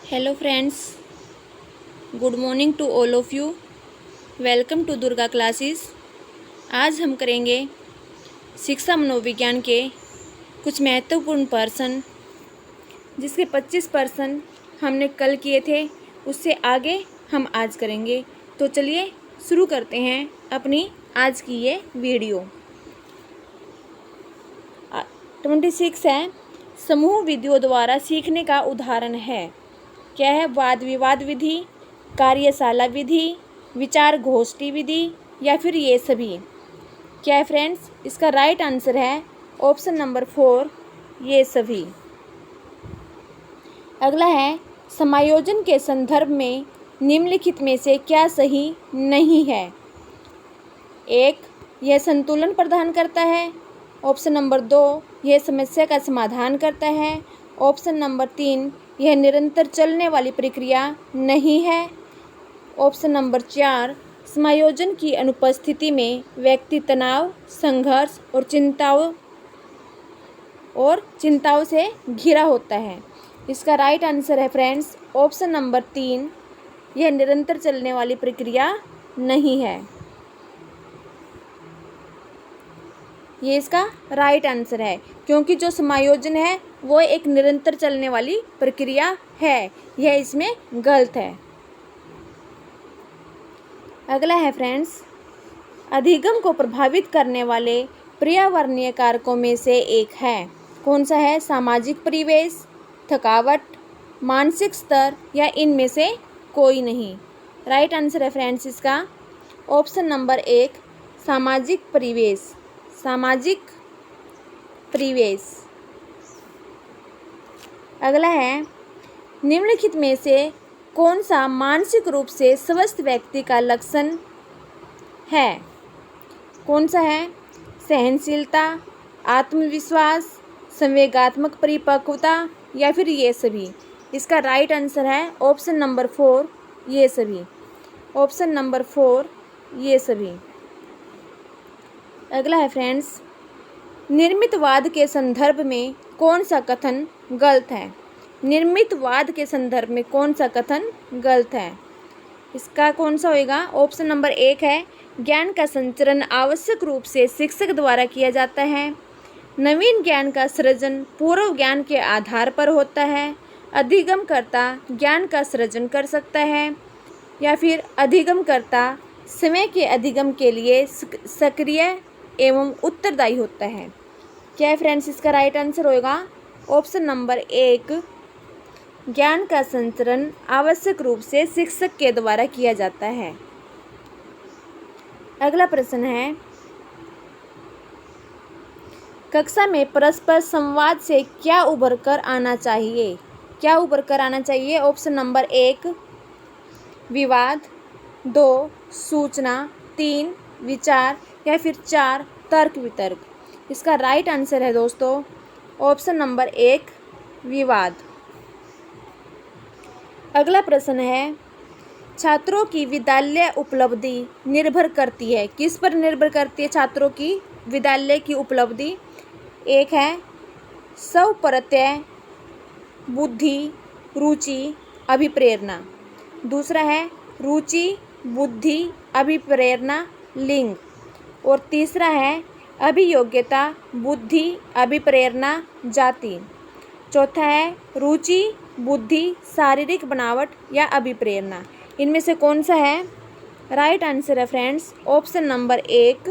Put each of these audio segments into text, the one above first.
Hello friends, good morning to all of you. Welcome to Durga classes. आज हम करेंगे शिक्षा मनोविज्ञान के कुछ महत्वपूर्ण प्रश्न, जिसके 25% हमने कल किए थे, उससे आगे हम आज करेंगे। तो चलिए शुरू करते हैं अपनी आज की ये वीडियो। 26 है, समूह विधियों द्वारा सीखने का उदाहरण है। क्या है? वाद विवाद विधि, कार्यशाला विधि, विचार गोष्ठी विधि या फिर ये सभी। क्या है फ्रेंड्स? इसका राइट आंसर है ऑप्शन नंबर 4, ये सभी। अगला है, समायोजन के संदर्भ में निम्नलिखित में से क्या सही नहीं है? 1, यह संतुलन प्रदान करता है। ऑप्शन नंबर 2, यह समस्या का समाधान करता है। ऑप्शन नंबर 3, यह निरंतर चलने वाली प्रक्रिया नहीं है। ऑप्शन नंबर 4, समायोजन की अनुपस्थिति में व्यक्ति तनाव, संघर्ष और चिंताओं से घिरा होता है। इसका राइट आंसर है फ्रेंड्स ऑप्शन नंबर 3, यह निरंतर चलने वाली प्रक्रिया नहीं है। ये इसका राइट आंसर है, क्योंकि जो समायोजन है वो एक निरंतर चलने वाली प्रक्रिया है। यह इसमें गलत है। अगला है फ्रेंड्स, अधिगम को प्रभावित करने वाले पर्यावरणीय कारकों में से एक है। कौन सा है? सामाजिक परिवेश, थकावट, मानसिक स्तर या इनमें से कोई नहीं। राइट आंसर है फ्रेंड्स इसका ऑप्शन नंबर 1, सामाजिक परिवेश। सामाजिक परिवेश। अगला है, निम्नलिखित में से कौन सा मानसिक रूप से स्वस्थ व्यक्ति का लक्षण है? कौन सा है? सहनशीलता, आत्मविश्वास, संवेगात्मक परिपक्वता या फिर ये सभी। इसका राइट आंसर है ऑप्शन नंबर 4, ये सभी। ऑप्शन नंबर 4, ये सभी। अगला है फ्रेंड्स, निर्मितवाद के संदर्भ में कौन सा कथन गलत है? निर्मितवाद के संदर्भ में कौन सा कथन गलत है? इसका कौन सा होएगा? ऑप्शन नंबर 1 है, ज्ञान का संचरण आवश्यक रूप से शिक्षक द्वारा किया जाता है। नवीन ज्ञान का सृजन पूर्व ज्ञान के आधार पर होता है। अधिगमकर्ता ज्ञान का सृजन कर सकता है। या फिर अधिगमकर्ता समय के अधिगम के लिए सक्रिय एवं उत्तरदायी होता है। क्या है फ्रेंड्स? इसका राइट आंसर होएगा ऑप्शन नंबर 1, ज्ञान का संचरण आवश्यक रूप से शिक्षक के द्वारा किया जाता है। अगला प्रश्न है, कक्षा में परस्पर संवाद से क्या उभर कर आना चाहिए? क्या उभर कर आना चाहिए? ऑप्शन नंबर 1, विवाद, 2, सूचना, 3, विचार या फिर 4, तर्क वितर्क। इसका राइट आंसर है दोस्तों ऑप्शन नंबर 1, विवाद। अगला प्रश्न है, छात्रों की विद्यालय उपलब्धि निर्भर करती है। किस पर निर्भर करती है छात्रों की विद्यालय की उपलब्धि? 1 है, स्वप्रत्यय, बुद्धि, रुचि, अभिप्रेरणा। दूसरा है, रुचि, बुद्धि, अभिप्रेरणा, लिंग। और तीसरा है, अभियोग्यता, बुद्धि, अभिप्रेरणा, जाति। चौथा है, रुचि, बुद्धि, शारीरिक बनावट या अभिप्रेरणा। इनमें से कौन सा है? राइट आंसर है फ्रेंड्स ऑप्शन नंबर 1,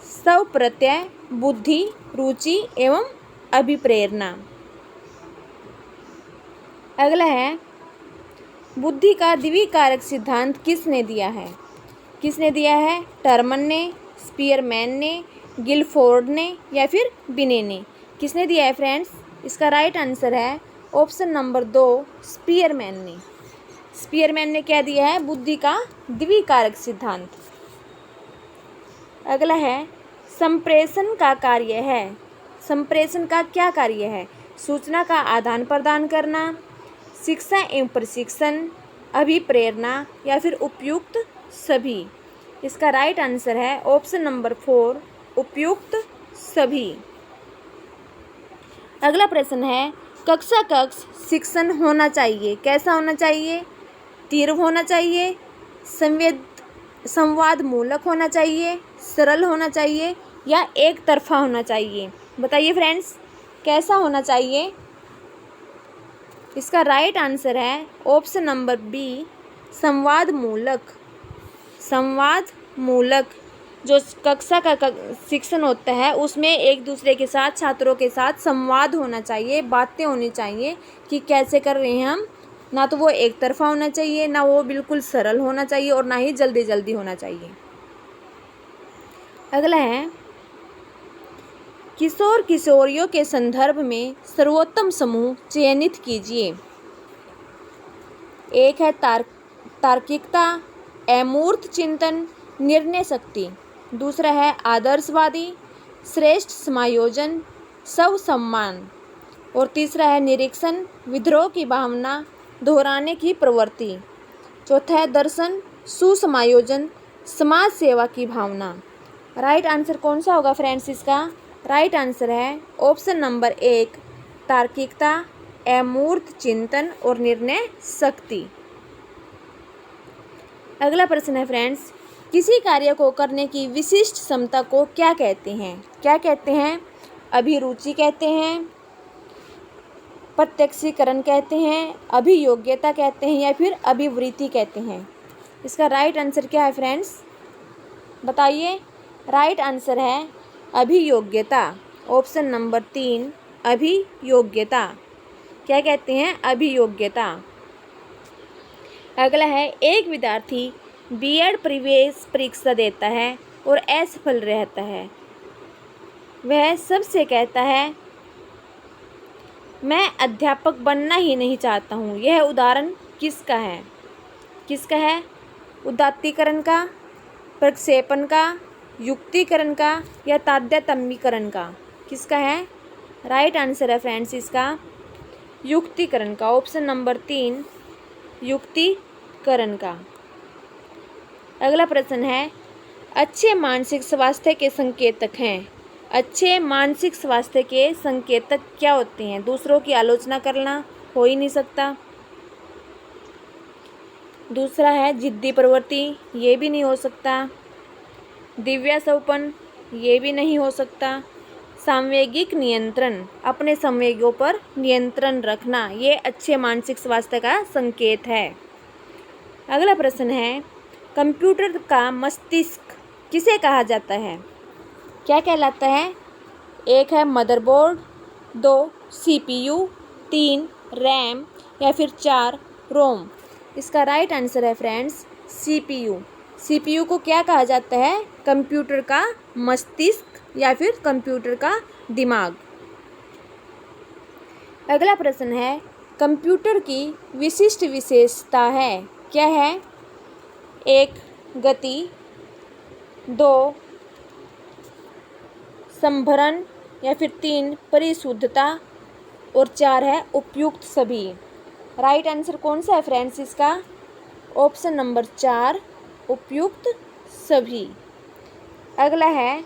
स्वप्रत्यय, बुद्धि, रुचि एवं अभिप्रेरणा। अगला है, बुद्धि का द्विकारक सिद्धांत किसने दिया है? किसने दिया है? टर्मन ने, स्पीयरमैन ने, गिलफोर्ड ने या फिर बिने ने। किसने दिया है फ्रेंड्स? इसका राइट आंसर है ऑप्शन नंबर 2, स्पीयरमैन ने। स्पीयरमैन ने क्या दिया है? बुद्धि का द्विकारक सिद्धांत। अगला है, संप्रेषण का कार्य है। संप्रेषण का क्या कार्य है? सूचना का आदान प्रदान करना, शिक्षा एवं प्रशिक्षण, अभिप्रेरणा या फिर उपयुक्त सभी। इसका राइट आंसर है ऑप्शन नंबर 4, उपयुक्त सभी। अगला प्रश्न है, कक्षा कक्ष शिक्षण होना चाहिए। कैसा होना चाहिए? तीव्र होना चाहिए, संवाद मूलक होना चाहिए, सरल होना चाहिए या एक तरफा होना चाहिए? बताइए फ्रेंड्स, कैसा होना चाहिए? इसका राइट आंसर है ऑप्शन नंबर बी, संवाद मूलक। संवाद मूलक जो कक्षा का शिक्षण होता है उसमें एक दूसरे के साथ, छात्रों के साथ संवाद होना चाहिए, बातें होनी चाहिए कि कैसे कर रहे हैं हम। ना तो वो एक तरफा होना चाहिए, ना वो बिल्कुल सरल होना चाहिए और ना ही जल्दी जल्दी होना चाहिए। अगला है, किशोर किशोरियों के संदर्भ में सर्वोत्तम समूह चयनित कीजिए। एक है तार्किकता, अमूर्त चिंतन, निर्णय शक्ति। दूसरा है आदर्शवादी, श्रेष्ठ समायोजन, स्व सम्मान। और तीसरा है निरीक्षण, विद्रोह की भावना, दोहराने की प्रवृत्ति। चौथा है दर्शन, सुसमायोजन, समाज सेवा की भावना। राइट आंसर कौन सा होगा फ्रेंड्स? इसका राइट आंसर है ऑप्शन नंबर 1, तार्किकता, अमूर्त चिंतन और निर्णय शक्ति। अगला प्रश्न है फ्रेंड्स, किसी कार्य को करने की विशिष्ट क्षमता को क्या कहते हैं? क्या कहते हैं? अभिरुचि कहते हैं, प्रत्यक्षीकरण कहते हैं, अभियोग्यता कहते हैं या फिर अभिवृत्ति कहते हैं? इसका राइट आंसर क्या है फ्रेंड्स? बताइए। राइट आंसर है अभियोग्यता, ऑप्शन नंबर 3, अभियोग्यता। क्या कहते हैं? अभियोग्यता। अगला है, एक विद्यार्थी बीएड प्रवेश परीक्षा देता है और असफल रहता है। वह सबसे कहता है मैं अध्यापक बनना ही नहीं चाहता हूँ। यह उदाहरण किसका है? किसका है? उदात्तीकरण का, प्रक्षेपण का, युक्तिकरण का या तादात्म्यीकरण का? किसका है? राइट आंसर है फ्रेंड्स इसका युक्तिकरण का, ऑप्शन नंबर 3, युक्तिकरण का। अगला प्रश्न है, अच्छे मानसिक स्वास्थ्य के संकेतक हैं। अच्छे मानसिक स्वास्थ्य के संकेतक क्या होते हैं? दूसरों की आलोचना करना, हो ही नहीं सकता। दूसरा है जिद्दी प्रवृत्ति, ये भी नहीं हो सकता। दिव्यासवपन, ये भी नहीं हो सकता। सांवेगिक नियंत्रण, अपने संवेगों पर नियंत्रण रखना, ये अच्छे मानसिक स्वास्थ्य का संकेत है। अगला प्रश्न है, कंप्यूटर का मस्तिष्क किसे कहा जाता है? क्या कहलाता है? 1 है मदरबोर्ड, 2 सीपीयू, 3 रैम या फिर 4 रोम। इसका राइट आंसर है फ्रेंड्स सीपीयू। सीपीयू को क्या कहा जाता है? कंप्यूटर का मस्तिष्क या फिर कंप्यूटर का दिमाग। अगला प्रश्न है, कंप्यूटर की विशिष्ट विशेषता है। क्या है? 1 गति, 2 संभरण या फिर 3 परिशुद्धता और 4 है उपयुक्त सभी। राइट आंसर कौन सा है फ्रेंड्स इसका? ऑप्शन नंबर 4, उपयुक्त सभी। अगला है,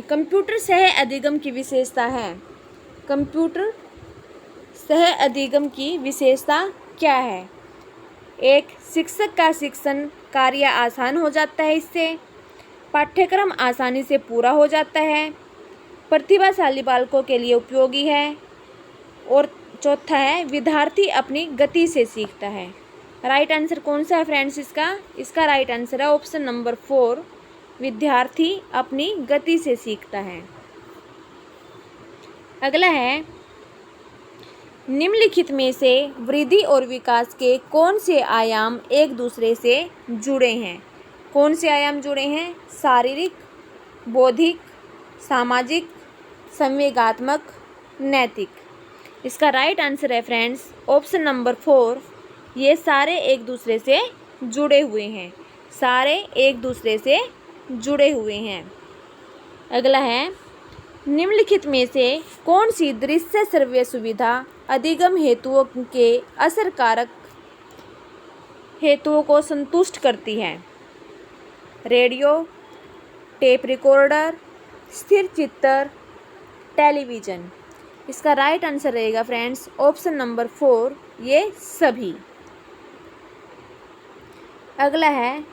कंप्यूटर सह अधिगम की विशेषता है। कंप्यूटर सह अधिगम की विशेषता क्या है? 1 शिक्षक का शिक्षण कार्य आसान हो जाता है इससे। पाठ्यक्रम आसानी से पूरा हो जाता है। प्रतिभाशाली बालकों के लिए उपयोगी है। और चौथा है, विद्यार्थी अपनी गति से सीखता है। राइट आंसर कौन सा है फ्रेंड्स इसका? इसका राइट आंसर है ऑप्शन नंबर 4, विद्यार्थी अपनी गति से सीखता है। अगला है, निम्नलिखित में से वृद्धि और विकास के कौन से आयाम एक दूसरे से जुड़े हैं? कौन से आयाम जुड़े हैं? शारीरिक, बौद्धिक, सामाजिक, संवेगात्मक, नैतिक। इसका राइट आंसर है फ्रेंड्स ऑप्शन नंबर 4, ये सारे एक दूसरे से जुड़े हुए हैं। सारे एक दूसरे से जुड़े हुए हैं। अगला है, निम्नलिखित में से कौन सी दृश्य श्रव्य सुविधा अधिगम हेतुओं के असरकारक हेतुओं को संतुष्ट करती है? रेडियो, टेप रिकॉर्डर, स्थिर चित्र, टेलीविज़न। इसका राइट आंसर रहेगा फ्रेंड्स ऑप्शन नंबर 4, ये सभी। अगला है,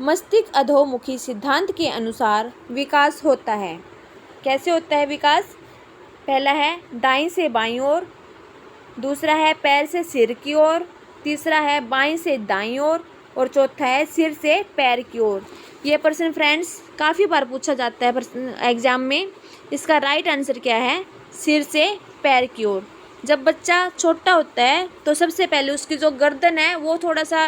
मस्तिष्क अधोमुखी सिद्धांत के अनुसार विकास होता है। कैसे होता है विकास? पहला है दाईं से बाईं ओर, दूसरा है पैर से सिर की ओर, तीसरा है बाईं से दाईं ओर और चौथा है सिर से पैर की ओर। ये प्रश्न फ्रेंड्स काफ़ी बार पूछा जाता है एग्जाम में। इसका राइट आंसर क्या है? सिर से पैर की ओर। जब बच्चा छोटा होता है तो सबसे पहले उसकी जो गर्दन है वो थोड़ा सा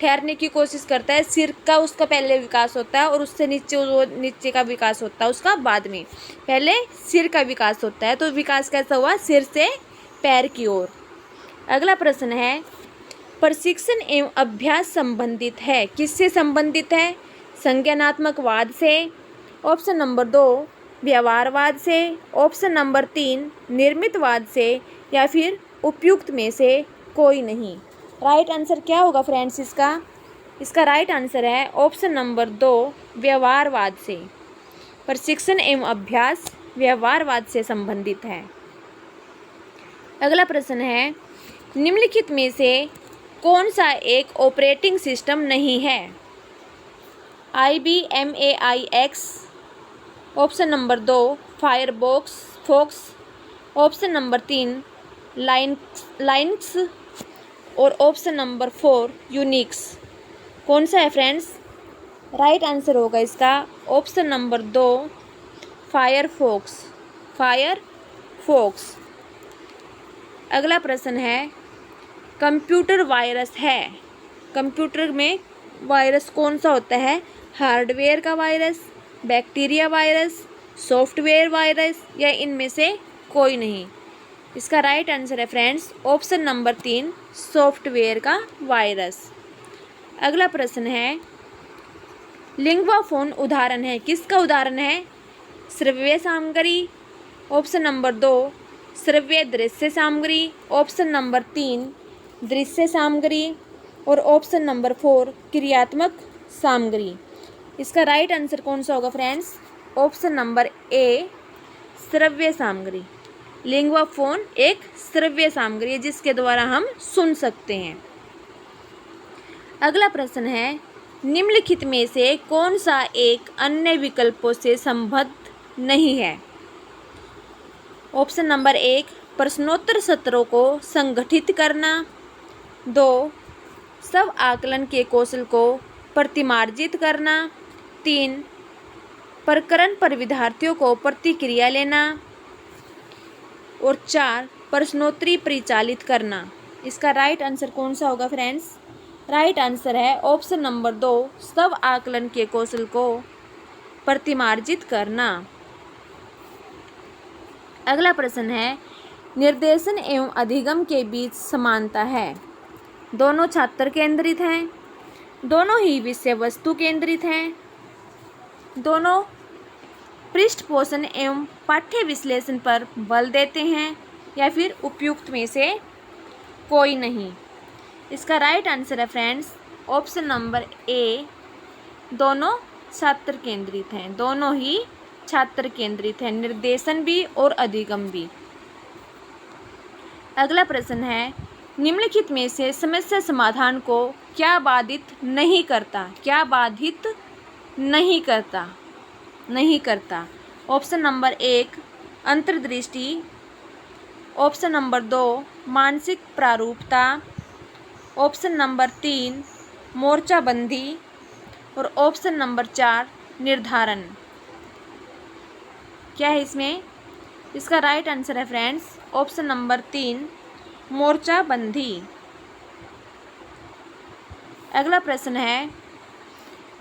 ठहरने की कोशिश करता है, सिर का उसका पहले विकास होता है और उससे नीचे वो नीचे का विकास होता है उसका बाद में। पहले सिर का विकास होता है, तो विकास कैसा हुआ? सिर से पैर की ओर। अगला प्रश्न है, प्रशिक्षण एवं अभ्यास संबंधित है, किससे संबंधित है? संज्ञानात्मकवाद से, ऑप्शन नंबर 2 व्यवहारवाद से, ऑप्शन नंबर 3 निर्मितवाद से, या फिर उपयुक्त में से कोई नहीं। राइट आंसर क्या होगा फ्रेंड्स इसका राइट आंसर है ऑप्शन नंबर 2 व्यवहारवाद से। प्रशिक्षण एवं अभ्यास व्यवहारवाद से संबंधित है। अगला प्रश्न है, निम्नलिखित में से कौन सा एक ऑपरेटिंग सिस्टम नहीं है? IBM/AIX, option number 2 Firefox, option number 3 Linux और ऑप्शन नंबर 4 यूनिक्स। कौन सा है फ्रेंड्स? राइट आंसर होगा इसका ऑप्शन नंबर 2 फायरफॉक्स। अगला प्रश्न है, कंप्यूटर वायरस है, कंप्यूटर में वायरस कौन सा होता है? हार्डवेयर का virus, bacteria virus, software virus, या इनमें से कोई नहीं। इसका राइट आंसर है फ्रेंड्स ऑप्शन नंबर 3 सॉफ्टवेयर का वायरस। अगला प्रश्न है, लिंग्वाफोन उदाहरण है, किसका उदाहरण है? श्रव्य सामग्री, ऑप्शन नंबर 2 श्रव्य दृश्य सामग्री, ऑप्शन नंबर 3 दृश्य सामग्री और ऑप्शन नंबर 4 क्रियात्मक सामग्री। इसका राइट आंसर कौन सा होगा फ्रेंड्स? ऑप्शन नंबर ए श्रव्य सामग्री। लिंग्वाफोन एक श्रव्य सामग्री है जिसके द्वारा हम सुन सकते हैं। अगला प्रश्न है, निम्नलिखित में से कौन सा एक अन्य विकल्पों से संबद्ध नहीं है? ऑप्शन नंबर 1 प्रश्नोत्तर सत्रों को संगठित करना, 2 स्व आकलन के कौशल को प्रतिमार्जित करना, 3 प्रकरण पर विद्यार्थियों को प्रतिक्रिया लेना और 4 प्रश्नोत्तरी परिचालित करना। इसका राइट आंसर कौन सा होगा फ्रेंड्स? राइट आंसर है ऑप्शन नंबर 2 स्व आकलन के कौशल को प्रतिमार्जित करना। अगला प्रश्न है, निर्देशन एवं अधिगम के बीच समानता है। दोनों छात्र केंद्रित हैं, दोनों ही विषय वस्तु केंद्रित हैं, दोनों पृष्ठपोषण एवं पाठ्य विश्लेषण पर बल देते हैं, या फिर उपयुक्त में से कोई नहीं। इसका राइट आंसर है फ्रेंड्स ऑप्शन नंबर ए दोनों छात्र केंद्रित हैं, दोनों ही छात्र केंद्रित हैं, निर्देशन भी और अधिगम भी। अगला प्रश्न है, निम्नलिखित में से समस्या समाधान को क्या बाधित नहीं करता? क्या बाधित नहीं करता? ऑप्शन नंबर 1 अंतर्दृष्टि, ऑप्शन नंबर 2 मानसिक प्रारूपता, ऑप्शन नंबर 3 मोर्चाबंदी और ऑप्शन नंबर 4 निर्धारण। क्या है इसमें? इसका राइट आंसर है फ्रेंड्स ऑप्शन नंबर 3 मोर्चाबंदी। अगला प्रश्न है,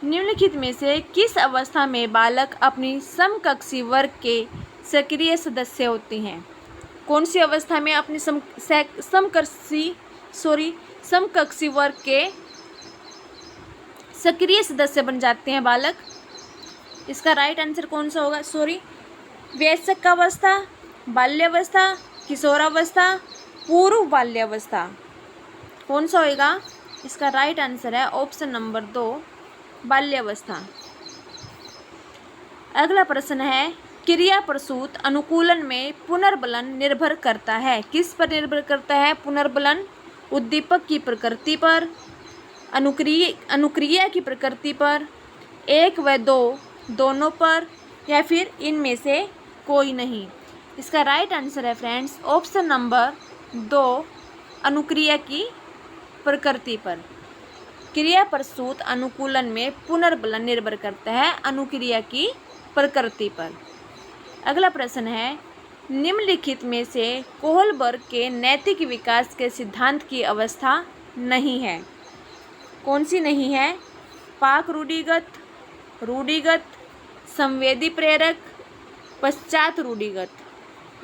निम्नलिखित में से किस अवस्था में बालक अपनी समकक्षी वर्ग के सक्रिय सदस्य होते हैं? कौन सी अवस्था में अपनी समकक्षी वर्ग के सक्रिय सदस्य बन जाते हैं बालक? इसका राइट आंसर कौन सा होगा? वयस्क अवस्था, बाल्यावस्था, किशोरावस्था, पूर्व बाल्यावस्था। कौन सा होगा? इसका राइट आंसर है ऑप्शन नंबर 2 बाल्यावस्था। अगला प्रश्न है, क्रिया प्रसूत अनुकूलन में पुनर्बलन निर्भर करता है। किस पर निर्भर करता है पुनर्बलन? उद्दीपक की प्रकृति पर, अनुक्रिया की प्रकृति पर, 1 व 2 दोनों पर, या फिर इनमें से कोई नहीं। इसका राइट आंसर है फ्रेंड्स ऑप्शन नंबर 2, अनुक्रिया की प्रकृति पर। क्रिया प्रसूत अनुकूलन में पुनर्बलन निर्भर करता है अनुक्रिया की प्रकृति पर। अगला प्रश्न है, निम्नलिखित में से कोहलबर्ग के नैतिक विकास के सिद्धांत की अवस्था नहीं है। कौन सी नहीं है? पाक रूढ़िगत, रूढ़िगत, संवेदी प्रेरक, पश्चात रूढ़िगत।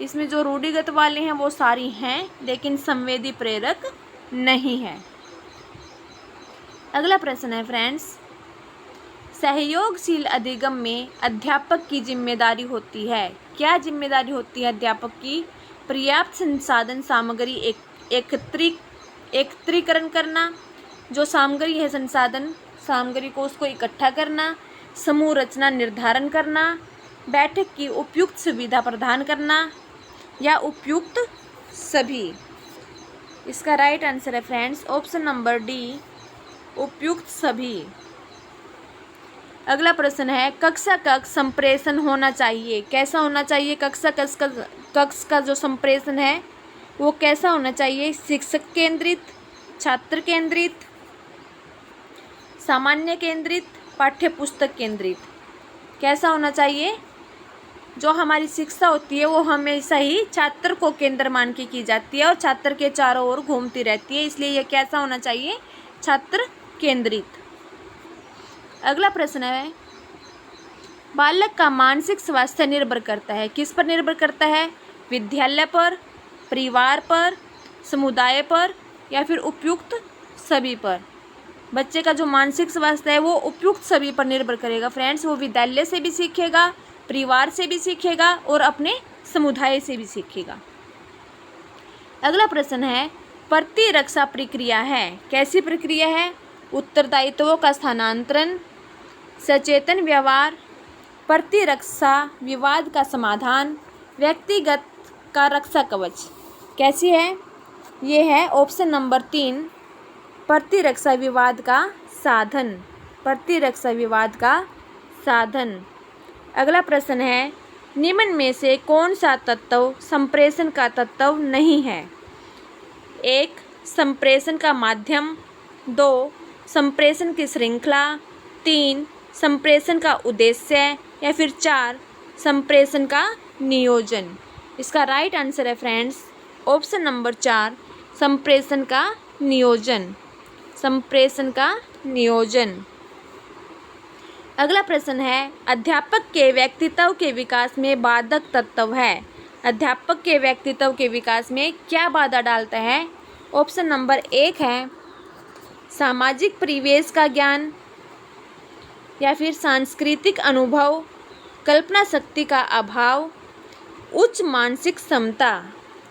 इसमें जो रूढ़िगत वाले हैं वो सारी हैं, लेकिन संवेदी प्रेरक नहीं है। अगला प्रश्न है फ्रेंड्स, सहयोगशील अधिगम में अध्यापक की जिम्मेदारी होती है। क्या जिम्मेदारी होती है अध्यापक की? पर्याप्त संसाधन सामग्री एकत्रीकरण करना, जो सामग्री है संसाधन सामग्री को उसको इकट्ठा करना, समूह रचना निर्धारण करना, बैठक की उपयुक्त सुविधा प्रदान करना, या उपयुक्त सभी। इसका राइट आंसर है फ्रेंड्स ऑप्शन नंबर डी, उपयुक्त सभी। अगला प्रश्न है, कक्षा कक्ष संप्रेषण होना चाहिए। कैसा होना चाहिए? कक्षा कक्ष का जो संप्रेषण है वो कैसा होना चाहिए? शिक्षक केंद्रित, छात्र केंद्रित, सामान्य केंद्रित, पाठ्य पुस्तक केंद्रित। कैसा होना चाहिए? जो हमारी शिक्षा होती है वो हमेशा ही छात्र को केंद्र मान के की जाती है और छात्र के चारों ओर घूमती रहती है, इसलिए यह कैसा होना चाहिए? छात्र केंद्रित। अगला प्रश्न है, बालक का मानसिक स्वास्थ्य निर्भर करता है। किस पर निर्भर करता है? विद्यालय पर, परिवार पर, समुदाय पर, या फिर उपयुक्त सभी पर। बच्चे का जो मानसिक स्वास्थ्य है वो उपयुक्त सभी पर निर्भर करेगा फ्रेंड्स। वो विद्यालय से भी सीखेगा, परिवार से भी सीखेगा और अपने समुदाय से भी सीखेगा। अगला प्रश्न है, प्रतिरक्षा प्रक्रिया है। कैसी प्रक्रिया है? उत्तरदायित्वों का स्थानांतरण, सचेतन व्यवहार, प्रतिरक्षा विवाद का समाधान, व्यक्तिगत का रक्षा कवच। कैसी है? ये है ऑप्शन नंबर 3, प्रतिरक्षा विवाद का साधन, प्रतिरक्षा विवाद का साधन। अगला प्रश्न है, निम्न में से कौन सा तत्व संप्रेषण का तत्व नहीं है? 1 संप्रेषण का माध्यम, 2 संप्रेषण की श्रृंखला, 3 संप्रेषण का उद्देश्य, या फिर 4 संप्रेषण का नियोजन। इसका राइट आंसर है फ्रेंड्स ऑप्शन नंबर 4, संप्रेषण का नियोजन, संप्रेषण का नियोजन। अगला प्रश्न है, अध्यापक के व्यक्तित्व के विकास में बाधक तत्व है। अध्यापक के व्यक्तित्व के विकास में क्या बाधा डालता है? ऑप्शन नंबर 1 है सामाजिक परिवेश का ज्ञान, या फिर सांस्कृतिक अनुभव, कल्पना शक्ति का अभाव, उच्च मानसिक क्षमता।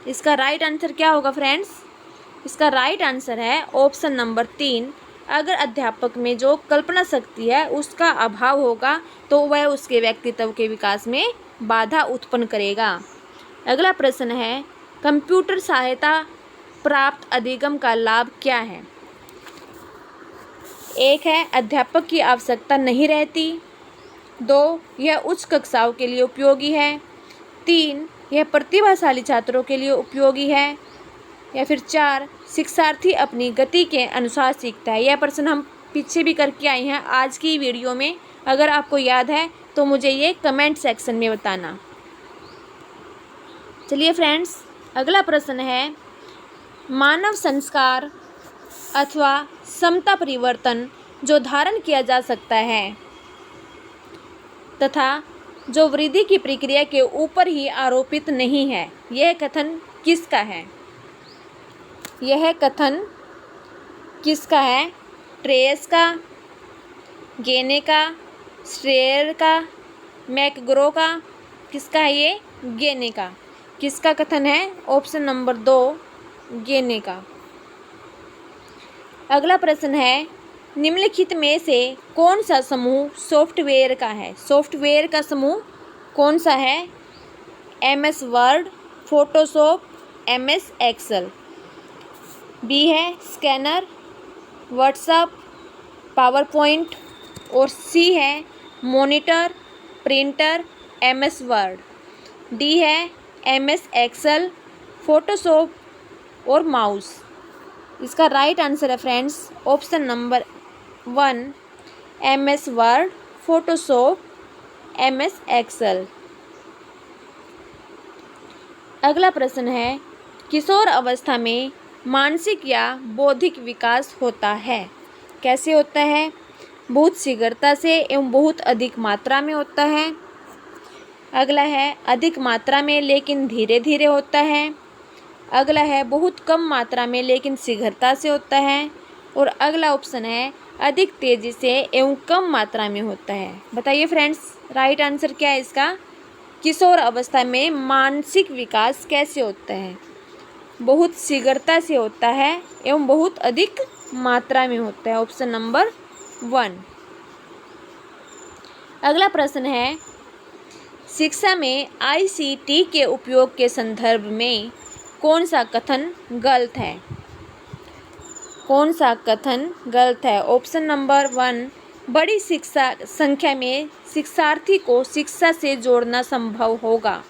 इसका राइट आंसर क्या होगा फ्रेंड्स? इसका राइट आंसर है ऑप्शन नंबर 3। अगर अध्यापक में जो कल्पना शक्ति है उसका अभाव होगा तो वह उसके व्यक्तित्व के विकास में बाधा उत्पन्न करेगा। अगला प्रश्न है, कंप्यूटर सहायता प्राप्त अधिगम का लाभ क्या है? 1 है अध्यापक की आवश्यकता नहीं रहती, 2 यह उच्च कक्षाओं के लिए उपयोगी है, 3 यह प्रतिभाशाली छात्रों के लिए उपयोगी है, या फिर 4 शिक्षार्थी अपनी गति के अनुसार सीखता है। यह प्रश्न हम पीछे भी करके आए हैं आज की वीडियो में। अगर आपको याद है तो मुझे ये कमेंट सेक्शन में बताना। चलिए फ्रेंड्स, अगला प्रश्न है, मानव संस्कार अथवा समता परिवर्तन जो धारण किया जा सकता है तथा जो वृद्धि की प्रक्रिया के ऊपर ही आरोपित नहीं है, यह कथन किसका है? यह कथन किसका है? ट्रेस का, गेने का, श्रेयर का, मैकग्रो का? किसका है ये? गेने का। किसका कथन है? ऑप्शन नंबर 2 गेने का। अगला प्रश्न है, निम्नलिखित में से कौन सा समूह सॉफ्टवेयर का है? सॉफ्टवेयर का समूह कौन सा है? MS Word, Photoshop, MS Excel. B है स्कैनर, व्हाट्सएप, पावर पॉइंट। और सी है monitor, printer, MS Word. D है MS एक्सेल, फोटोशॉप और माउस। इसका राइट आंसर है friends option number 1 MS Word, Photoshop, MS Excel. अगला प्रश्न है, किशोर अवस्था में मानसिक या बौद्धिक विकास होता है। कैसे होता है? बहुत शीघ्रता से एवं बहुत अधिक मात्रा में होता है। अगला है अधिक मात्रा में लेकिन धीरे धीरे होता है। अगला है बहुत कम मात्रा में लेकिन शीघ्रता से होता है। और अगला ऑप्शन है अधिक तेजी से एवं कम मात्रा में होता है। बताइए फ्रेंड्स, राइट आंसर क्या है इसका? किशोर अवस्था में मानसिक विकास कैसे होता है? बहुत शीघ्रता से होता है एवं बहुत अधिक मात्रा में होता है। Option number 1। अगला प्रश्न है, शिक्षा में ICT के उपयोग के संदर्भ में कौन सा कथन गलत है? कौन सा कथन गलत है? ऑप्शन नंबर 1, बड़ी शिक्षा संख्या में शिक्षार्थी को शिक्षा से जोड़ना संभव होगा।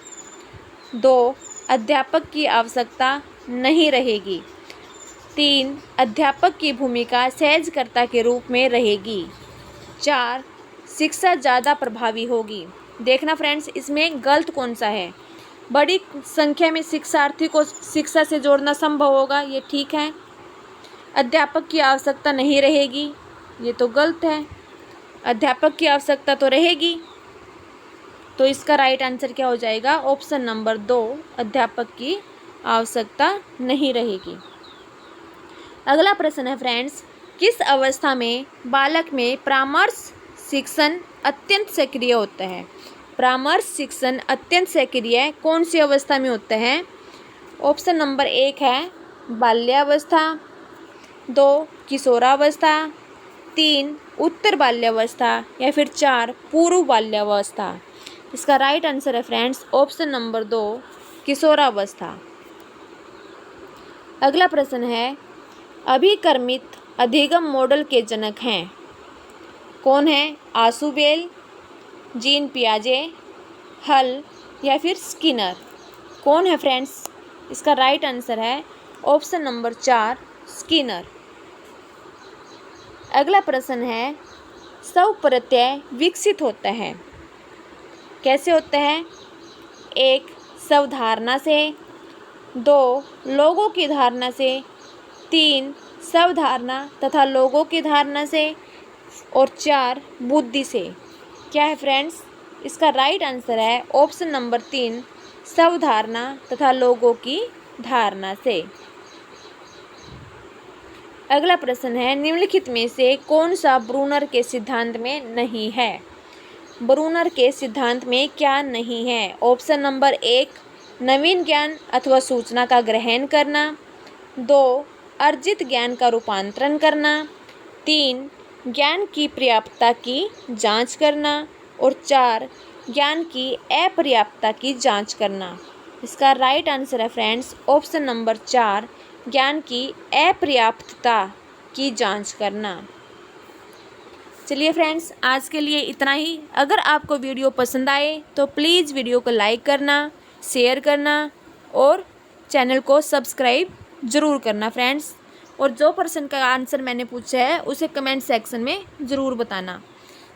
2, अध्यापक की आवश्यकता नहीं रहेगी। 3, अध्यापक की भूमिका सहजकर्ता के रूप में रहेगी। 4, शिक्षा ज़्यादा प्रभावी होगी। देखना फ्रेंड्स, इसमें गलत कौन सा है? बड़ी संख्या में शिक्षार्थी को शिक्षा से जोड़ना संभव होगा, ये ठीक है। अध्यापक की आवश्यकता नहीं रहेगी, ये तो गलत है। अध्यापक की आवश्यकता तो रहेगी, तो इसका राइट आंसर क्या हो जाएगा? ऑप्शन नंबर 2, अध्यापक की आवश्यकता नहीं रहेगी। अगला प्रश्न है फ्रेंड्स, किस अवस्था में बालक में परामर्श शिक्षण अत्यंत सक्रिय होता है? परामर्श शिक्षण अत्यंत सक्रिय कौन सी अवस्था में होता है? ऑप्शन नंबर 1 है बाल्यावस्था, 2 किशोरावस्था, 3 उत्तर बाल्यावस्था या फिर 4 पूर्व बाल्यावस्था। इसका राइट आंसर है फ्रेंड्स ऑप्शन नंबर 2 किशोरावस्था। अगला प्रश्न है, अभिकर्मित अधिगम मॉडल के जनक हैं। कौन है? आशुबेल, जीन पियाजे, हल या फिर स्किनर। कौन है फ्रेंड्स? इसका राइट आंसर है ऑप्शन नंबर 4 स्किनर। अगला प्रश्न है, स्व प्रत्यय विकसित होता है। कैसे होता है? 1 स्वधारणा से, 2 लोगों की धारणा से, 3 स्वधारणा तथा लोगों की धारणा से और 4 बुद्धि से। क्या है फ्रेंड्स? इसका राइट आंसर है ऑप्शन नंबर 3 स्वधारणा तथा लोगों की धारणा से। अगला प्रश्न है, निम्नलिखित में से कौन सा ब्रूनर के सिद्धांत में नहीं है? ब्रूनर के सिद्धांत में क्या नहीं है? ऑप्शन नंबर 1 नवीन ज्ञान अथवा सूचना का ग्रहण करना, 2 अर्जित ज्ञान का रूपांतरण करना, 3 ज्ञान की पर्याप्तता की जांच करना और 4 ज्ञान की अपर्याप्तता की जांच करना। इसका राइट आंसर है फ्रेंड्स ऑप्शन नंबर 4 ज्ञान की अपर्याप्तता की जांच करना। चलिए फ्रेंड्स, आज के लिए इतना ही। अगर आपको वीडियो पसंद आए तो प्लीज़ वीडियो को लाइक करना, शेयर करना और चैनल को सब्सक्राइब ज़रूर करना फ्रेंड्स। और जो प्रश्न का आंसर मैंने पूछा है उसे कमेंट सेक्शन में ज़रूर बताना।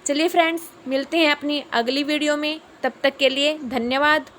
चलिए फ्रेंड्स, मिलते हैं अपनी अगली वीडियो में। तब तक के लिए धन्यवाद।